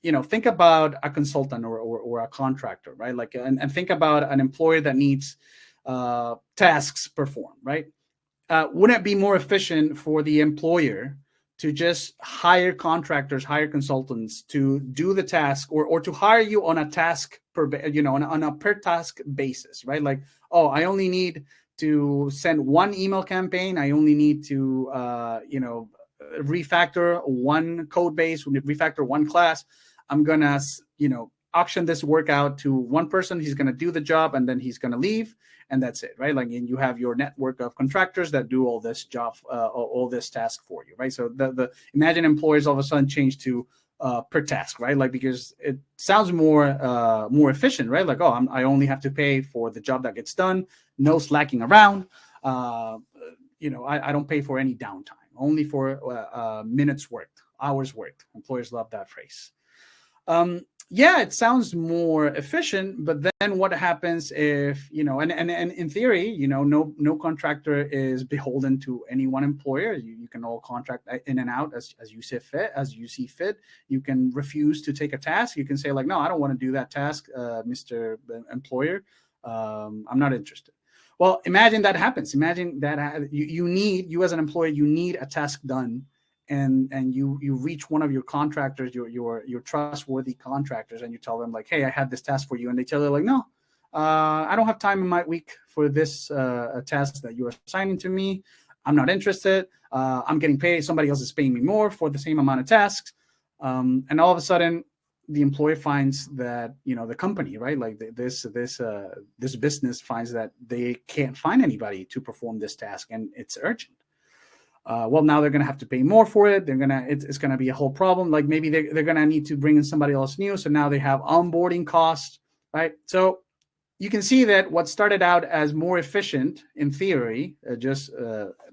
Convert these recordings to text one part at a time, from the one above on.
think about a consultant or a contractor, right? Like, and think about an employer that needs tasks performed, right? Wouldn't it be more efficient for the employer to just hire contractors, hire consultants to do the task, or to hire you on a task on a per task basis, right? Like, oh, I only need to send one email campaign. I only need to, refactor one code base, refactor one class. I'm going to, auction this work out to one person. He's going to do the job and then he's going to leave. And that's it, right? Like, and you have your network of contractors that do all this job, all this task for you, right? So the imagine employers all of a sudden change to per task, right? Like, because it sounds more efficient, right? Like, oh, I only have to pay for the job that gets done, no slacking around. I don't pay for any downtime, only for minutes worked, hours worked. Employers love that phrase. Yeah, it sounds more efficient, but then what happens if, and in theory, no contractor is beholden to any one employer. You can all contract in and out as you see fit. You can refuse to take a task. You can say, like, no, I don't want to do that task, Mr. Employer. I'm not interested. Well, imagine that happens. Imagine that you as an employer, you need a task done. And you reach one of your contractors, your trustworthy contractors, and you tell them, like, hey, I had this task for you. And they tell you, like, no, I don't have time in my week for this task that you're assigning to me. I'm not interested. I'm getting paid. Somebody else is paying me more for the same amount of tasks. And all of a sudden, the employer finds that, the company, right, like this business finds that they can't find anybody to perform this task, and it's urgent. Well, now they're going to have to pay more for it. It's going to be a whole problem. Like, maybe they're going to need to bring in somebody else new. So now they have onboarding costs, right? So you can see that what started out as more efficient in theory, just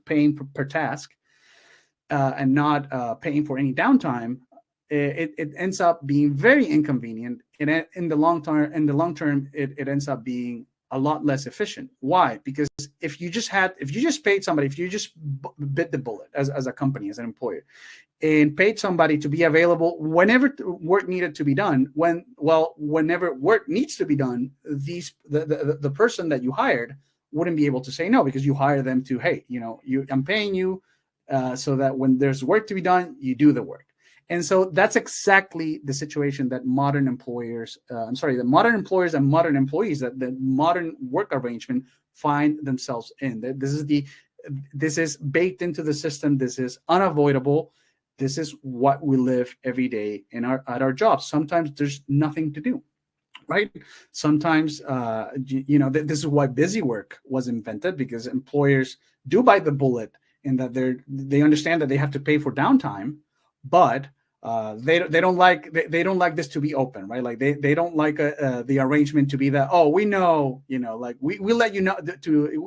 paying per task and not paying for any downtime, it ends up being very inconvenient. And in the long term, it ends up being a lot less efficient. Why? Because if you just paid somebody, if you just bit the bullet as a company, as an employer, and paid somebody to be available whenever work needed to be done, whenever work needs to be done, the person that you hired wouldn't be able to say no, because you hire them to, hey, I'm paying you so that when there's work to be done, you do the work. And so that's exactly the situation that modern employers and modern employees, that the modern work arrangement find themselves in. This is baked into the system. This is unavoidable. This is what we live every day at our jobs. Sometimes there's nothing to do, right? Sometimes, this is why busy work was invented, because employers do bite the bullet in that they understand that they have to pay for downtime, but they don't like this to be open, right? Like they don't like the arrangement to be that, oh, we know, like we let you know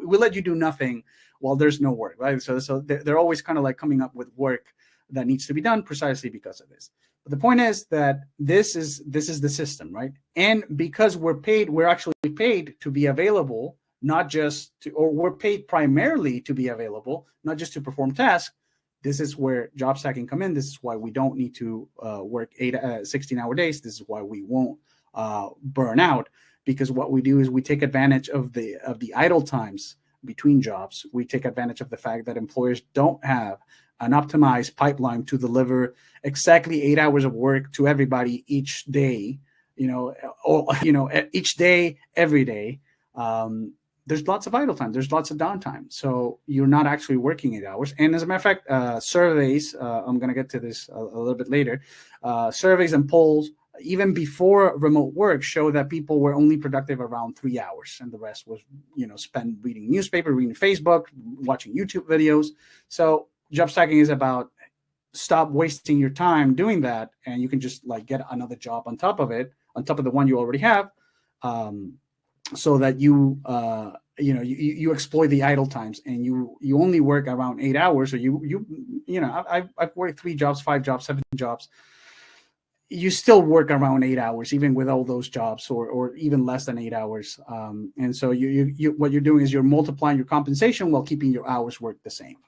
we let you do nothing while there's no work, right? So they're always kind of like coming up with work that needs to be done precisely because of this. But the point is that this is the system, right? And because we're actually paid to be available, we're paid primarily to be available, not just to perform tasks. This is where job stacking come in. This is why we don't need to work 16-hour days. This is why we won't burn out, because what we do is we take advantage of the idle times between jobs. We take advantage of the fact that employers don't have an optimized pipeline to deliver exactly 8 hours of work to everybody each day. Each day, every day. There's lots of idle time. There's lots of downtime. So you're not actually working 8 hours. And as a matter of fact, surveys, I'm going to get to this a little bit later, surveys and polls, even before remote work, show that people were only productive around 3 hours. And the rest was, spent reading newspaper, reading Facebook, watching YouTube videos. So job stacking is about stop wasting your time doing that. And you can just like get another job on top of it, on top of the one you already have. So that you exploit the idle times, and you only work around 8 hours, or I've worked 3 jobs, 5 jobs, 7 jobs. You still work around 8 hours, even with all those jobs, or even less than 8 hours. And so you what you're doing is you're multiplying your compensation while keeping your hours worked the same.